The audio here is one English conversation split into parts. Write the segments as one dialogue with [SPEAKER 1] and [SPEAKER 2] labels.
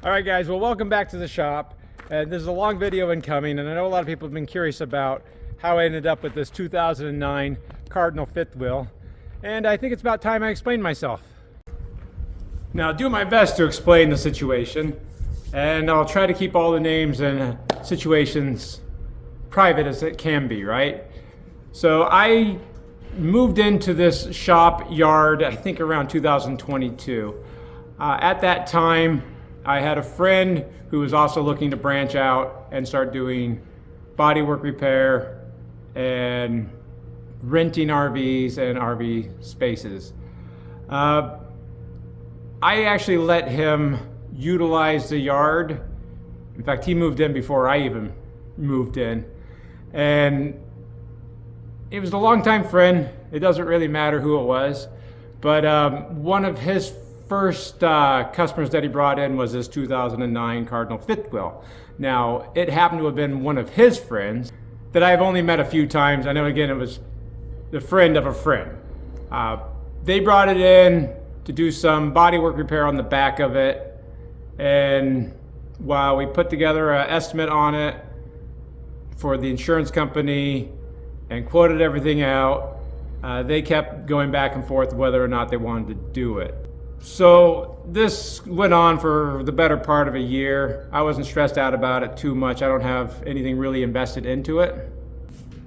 [SPEAKER 1] All right, guys, well, welcome back to the shop. And this is a long video incoming, and I know a lot of people have been curious about how I ended up with this 2009 Cardinal fifth wheel. And I think it's about time I explain myself. Now, I'll do my best to explain the situation, and I'll try to keep all the names and situations private as it can be, right? So I moved into this shop yard, I think around 2022. At that time, I had a friend who was also looking to branch out and start doing bodywork repair and renting RVs and RV spaces. I actually let him utilize the yard. In fact, he moved in before I even moved in. And it was a longtime friend. It doesn't really matter who it was. But one of his first customers that he brought in was this 2009 Cardinal fifth wheel. Now, it happened to have been one of his friends that I've only met a few times. I know, again, it was the friend of a friend. They brought it in to do some bodywork repair on the back of it. And while we put together an estimate on it for the insurance company and quoted everything out, they kept going back and forth whether or not they wanted to do it. So this went on for the better part of a year. I wasn't stressed out about it too much. I don't have anything really invested into it.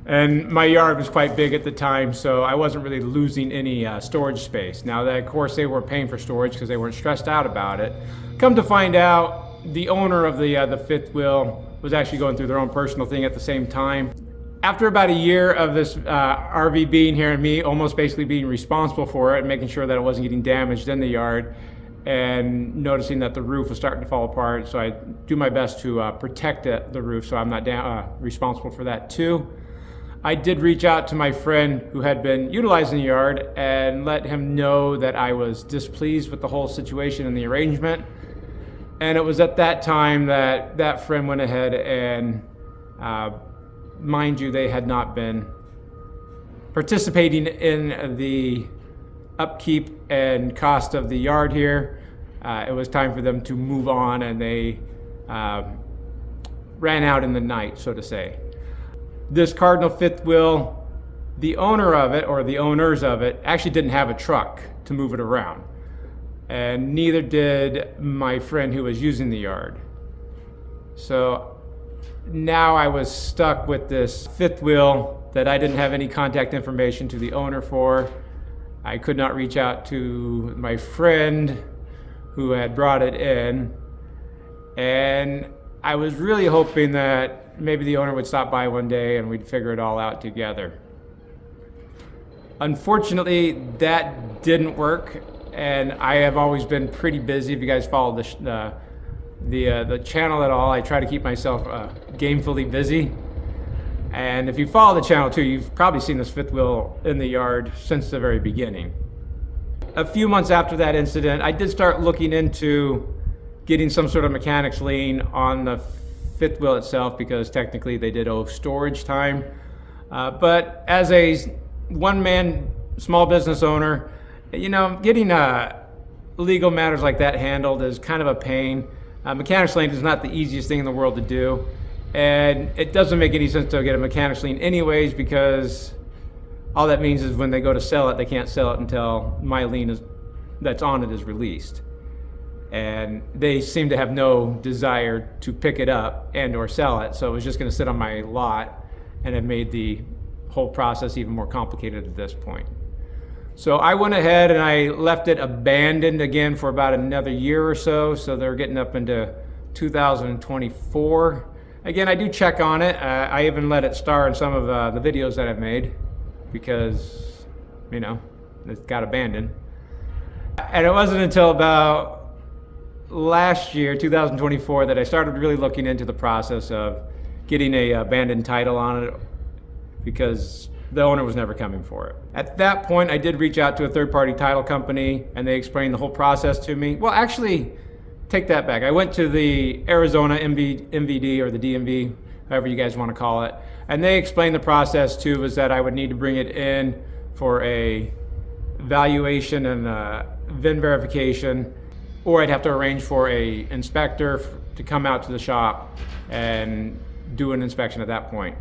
[SPEAKER 1] And my yard was quite big at the time, so I wasn't really losing any storage space. Now, that, of course, they were paying for storage because they weren't stressed out about it. Come to find out, the owner of the fifth wheel was actually going through their own personal thing at the same time. After about a year of this RV being here and me almost basically being responsible for it and making sure that it wasn't getting damaged in the yard and noticing that the roof was starting to fall apart, so I do my best to protect the roof so I'm not responsible for that too. I did reach out to my friend who had been utilizing the yard and let him know that I was displeased with the whole situation and the arrangement. And it was at that time that that friend went ahead and mind you, they had not been participating in the upkeep and cost of the yard here. It was time for them to move on, and they ran out in the night, so to say. This Cardinal fifth wheel, the owner of it, or the owners of it, actually didn't have a truck to move it around. And neither did my friend who was using the yard. So now I was stuck with this fifth wheel that I didn't have any contact information to the owner for. I could not reach out to my friend who had brought it in. And I was really hoping that maybe the owner would stop by one day and we'd figure it all out together. Unfortunately, that didn't work, and I have always been pretty busy. If you guys follow the channel at all, I try to keep myself gamefully busy. And if you follow the channel too, you've probably seen this fifth wheel in the yard since the very beginning. A few months after that incident, I did start looking into getting some sort of mechanics lien on the fifth wheel itself, because technically they did owe storage time. But as a one-man small business owner, you know, getting legal matters like that handled is kind of a pain. Mechanics lien is not the easiest thing in the world to do, and it doesn't make any sense to get a mechanics lien anyways, because all that means is when they go to sell it, they can't sell it until my lien that's on it is released. And they seem to have no desire to pick it up and or sell it, so it was just going to sit on my lot, and it made the whole process even more complicated at this point. So I went ahead and I left it abandoned again for about another year or so. So they're getting up into 2024. Again, I do check on it. I even let it star in some of the videos that I've made because, you know, it got abandoned. And it wasn't until about last year, 2024, that I started really looking into the process of getting a abandoned title on it, because the owner was never coming for it. At that point, I did reach out to a third-party title company, and they explained the whole process to me. Well, actually, take that back. I went to the Arizona MVD, or the DMV, however you guys want to call it, and they explained the process too, was that I would need to bring it in for a valuation and VIN verification. or I'd have to arrange for a inspector to come out to the shop and do an inspection at that point.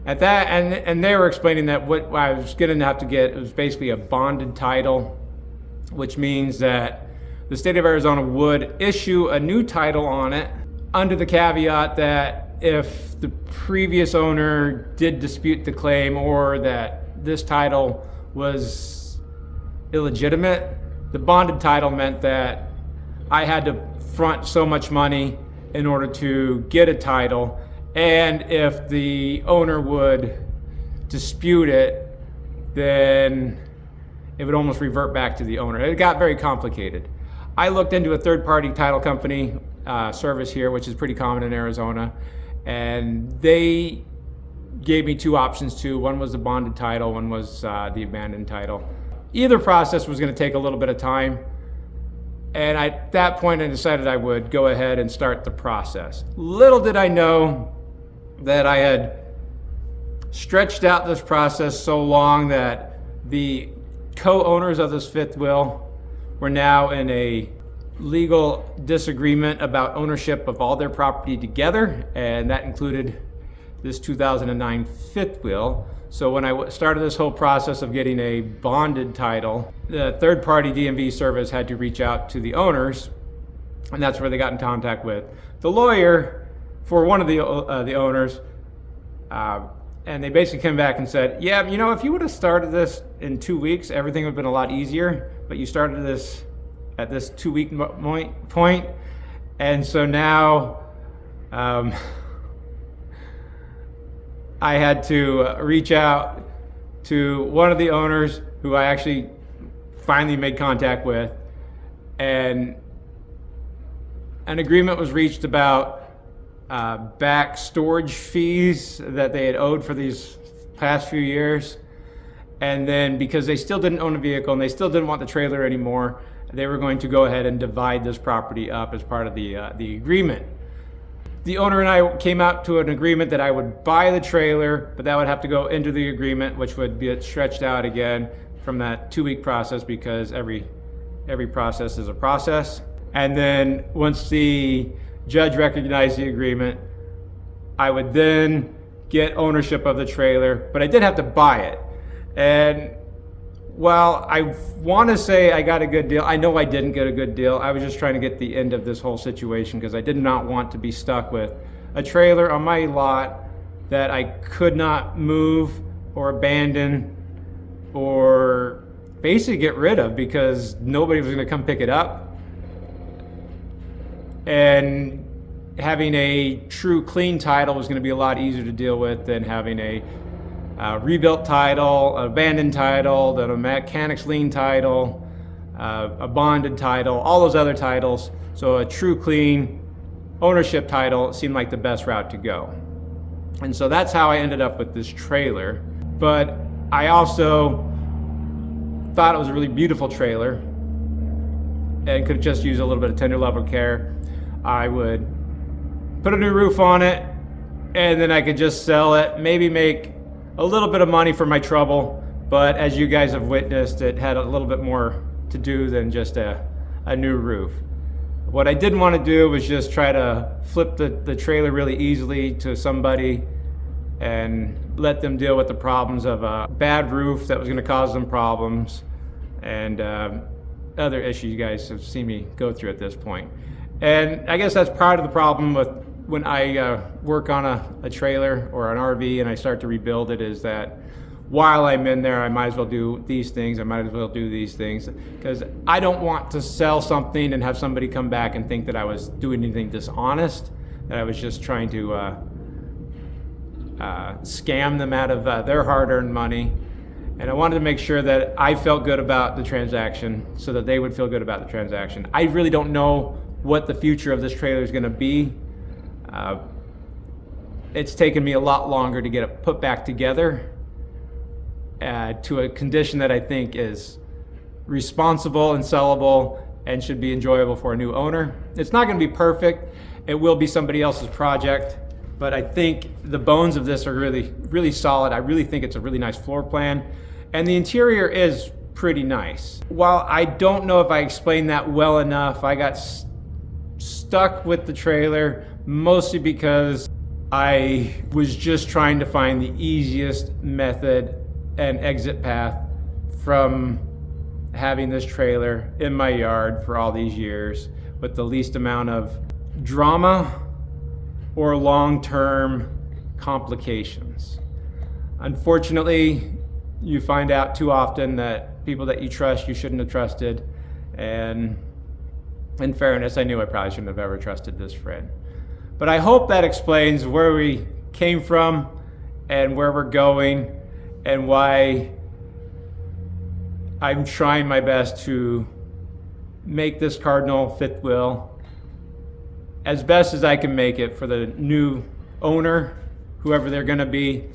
[SPEAKER 1] At that, and they were explaining that what I was going to have to get was basically a bonded title, which means that the state of Arizona would issue a new title on it under the caveat that if the previous owner did dispute the claim or that this title was illegitimate, the bonded title meant that I had to front so much money in order to get a title, and if the owner would dispute it, then it would almost revert back to the owner. It got very complicated. I looked into a third-party title company service here, which is pretty common in Arizona, and they gave me two options too. One was the bonded title, one was the abandoned title. Either process was going to take a little bit of time, and at that point I decided I would go ahead and start the process. Little did I know that I had stretched out this process so long that the co-owners of this fifth will were now in a legal disagreement about ownership of all their property together, and that included this 2009 fifth wheel. So when I started this whole process of getting a bonded title, the third-party DMV service had to reach out to the owners, and that's where they got in contact with the lawyer for one of the owners, and they basically came back and said, yeah, you know, if you would have started this in 2 weeks, everything would have been a lot easier, but you started this at this 2 week point, and so now I had to reach out to one of the owners who I actually finally made contact with, and an agreement was reached about back storage fees that they had owed for these past few years. And then because they still didn't own a vehicle and they still didn't want the trailer anymore, they were going to go ahead and divide this property up as part of the agreement. The owner and I came out to an agreement that I would buy the trailer, but that would have to go into the agreement, which would be stretched out again from that 2 week process, because every process is a process. And then once the judge recognized the agreement, I would then get ownership of the trailer, but I did have to buy it. And while I want to say I got a good deal, I know I didn't get a good deal. I was just trying to get the end of this whole situation because I did not want to be stuck with a trailer on my lot that I could not move or abandon or basically get rid of because nobody was going to come pick it up. And having a true clean title was going to be a lot easier to deal with than having a rebuilt title, an abandoned title, then a mechanic's lien title, a bonded title, all those other titles. So a true clean ownership title seemed like the best route to go. And so that's how I ended up with this trailer. But I also thought it was a really beautiful trailer and could just use a little bit of tender love or care. I would put a new roof on it, and then I could just sell it, maybe make a little bit of money for my trouble. But as you guys have witnessed, it had a little bit more to do than just a new roof. What I didn't want to do was just try to flip the trailer really easily to somebody and let them deal with the problems of a bad roof that was going to cause them problems and other issues you guys have seen me go through at this point. And I guess that's part of the problem with when I work on a trailer or an RV and I start to rebuild it, is that while I'm in there, I might as well do these things, I might as well do these things, because I don't want to sell something and have somebody come back and think that I was doing anything dishonest, that I was just trying to scam them out of their hard-earned money. And I wanted to make sure that I felt good about the transaction so that they would feel good about the transaction. I really don't know what the future of this trailer is going to be. It's taken me a lot longer to get it put back together to a condition that I think is responsible and sellable and should be enjoyable for a new owner. It's not going to be perfect. It will be somebody else's project, but I think the bones of this are really, really solid. I really think it's a really nice floor plan, and the interior is pretty nice. While I don't know if I explained that well enough, I got stuck with the trailer mostly because I was just trying to find the easiest method and exit path from having this trailer in my yard for all these years with the least amount of drama or long-term complications. Unfortunately, you find out too often that people that you trust, you shouldn't have trusted. And in fairness, I knew I probably shouldn't have ever trusted this friend. But I hope that explains where we came from and where we're going and why I'm trying my best to make this Cardinal fifth wheel as best as I can make it for the new owner, whoever they're gonna be,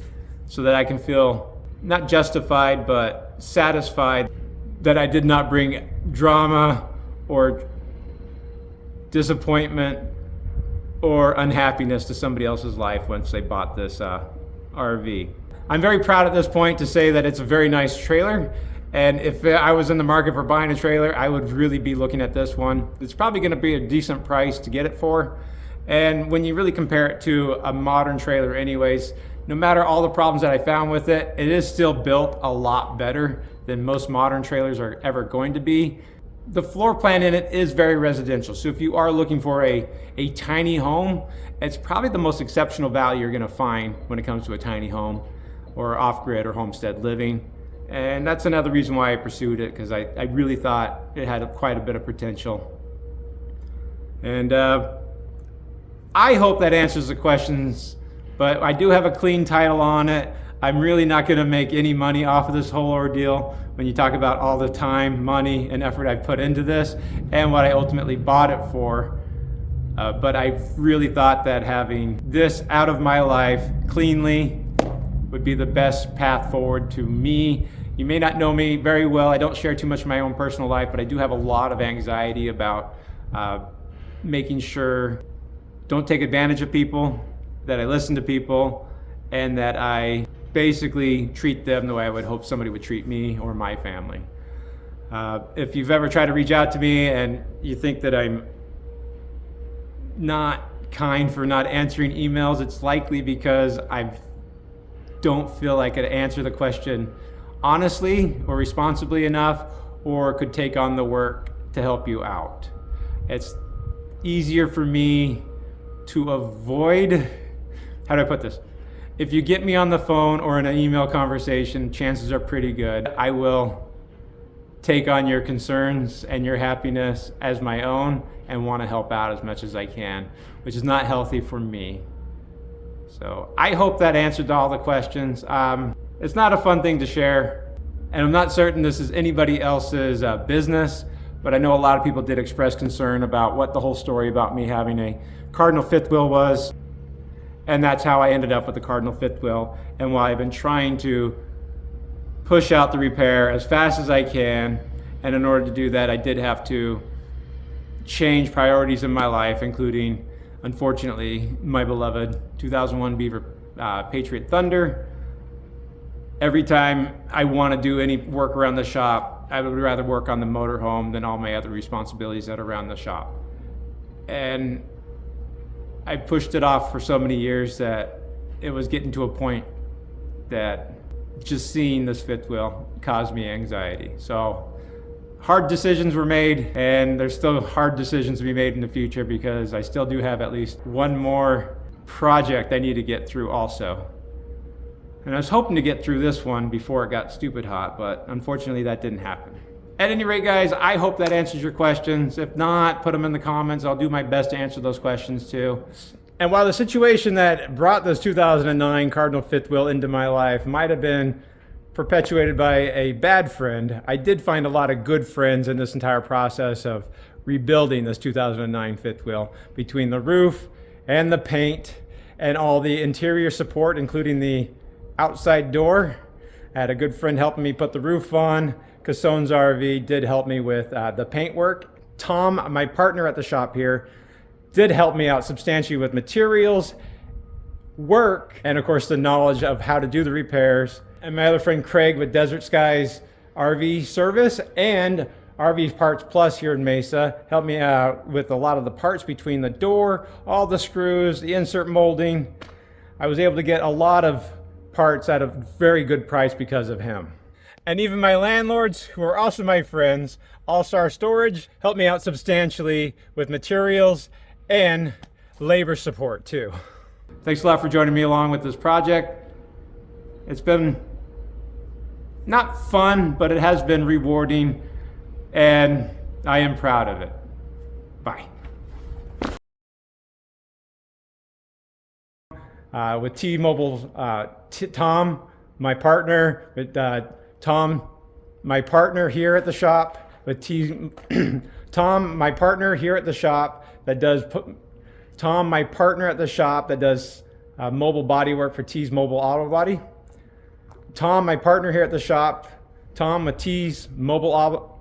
[SPEAKER 1] so that I can feel not justified, but satisfied that I did not bring drama or disappointment or unhappiness to somebody else's life once they bought this RV. I'm very proud at this point to say that it's a very nice trailer. And if I was in the market for buying a trailer, I would really be looking at this one. It's probably gonna be a decent price to get it for. And when you really compare it to a modern trailer anyways, no matter all the problems that I found with it, it is still built a lot better than most modern trailers are ever going to be. The floor plan in it is very residential. So if you are looking for a tiny home, it's probably the most exceptional value you're gonna find when it comes to a tiny home or off-grid or homestead living. And that's another reason why I pursued it, because I really thought it had quite a bit of potential. And I hope that answers the questions, but I do have a clean title on it. I'm really not gonna make any money off of this whole ordeal when you talk about all the time, money, and effort I've put into this and what I ultimately bought it for. But I really thought that having this out of my life cleanly would be the best path forward to me. You may not know me very well. I don't share too much of my own personal life, but I do have a lot of anxiety about making sure don't take advantage of people, that I listen to people, and that I basically treat them the way I would hope somebody would treat me or my family. If you've ever tried to reach out to me and you think that I'm not kind for not answering emails, it's likely because I don't feel I could answer the question honestly or responsibly enough, or could take on the work to help you out. It's easier for me to avoid, how do I put this? If you get me on the phone or in an email conversation, chances are pretty good I will take on your concerns and your happiness as my own and want to help out as much as I can, which is not healthy for me. So I hope that answered all the questions. It's not a fun thing to share, and I'm not certain this is anybody else's business, but I know a lot of people did express concern about what the whole story about me having a Cardinal fifth wheel was. And that's how I ended up with the Cardinal fifth wheel, and why I've been trying to push out the repair as fast as I can. And in order to do that, I did have to change priorities in my life, including, unfortunately, my beloved 2001 Beaver Patriot Thunder. Every time I want to do any work around the shop, I would rather work on the motorhome than all my other responsibilities that are around the shop. And I pushed it off for so many years that it was getting to a point that just seeing this fifth wheel caused me anxiety. So hard decisions were made, and there's still hard decisions to be made in the future, because I still do have at least one more project I need to get through also. And I was hoping to get through this one before it got stupid hot, but unfortunately that didn't happen. At any rate, guys, I hope that answers your questions. If not, put them in the comments. I'll do my best to answer those questions too. And while the situation that brought this 2009 Cardinal fifth wheel into my life might have been perpetuated by a bad friend, I did find a lot of good friends in this entire process of rebuilding this 2009 fifth wheel, between the roof and the paint and all the interior support, including the outside door. I had a good friend helping me put the roof on. Cassone's RV did help me with the paint work. Tom, my partner at the shop here, did help me out substantially with materials, work, and of course the knowledge of how to do the repairs. And my other friend Craig with Desert Skies RV service and RV Parts Plus here in Mesa. Helped me out with a lot of the parts between the door, all the screws, the insert molding. I was able to get a lot of parts at a very good price because of him. And even my landlords, who are also my friends, All Star Storage, helped me out substantially with materials and labor support too. Thanks a lot for joining me along with this project. It's been not fun, but it has been rewarding, and I am proud of it. Bye. With T-Mobile, Tom, my partner, with Tom, my partner here at the shop, Tom, my partner here at the shop that does, Tom, my partner at the shop that does mobile body work for T's Mobile Autobody. Tom, my partner here at the shop, Tom with T's Mobile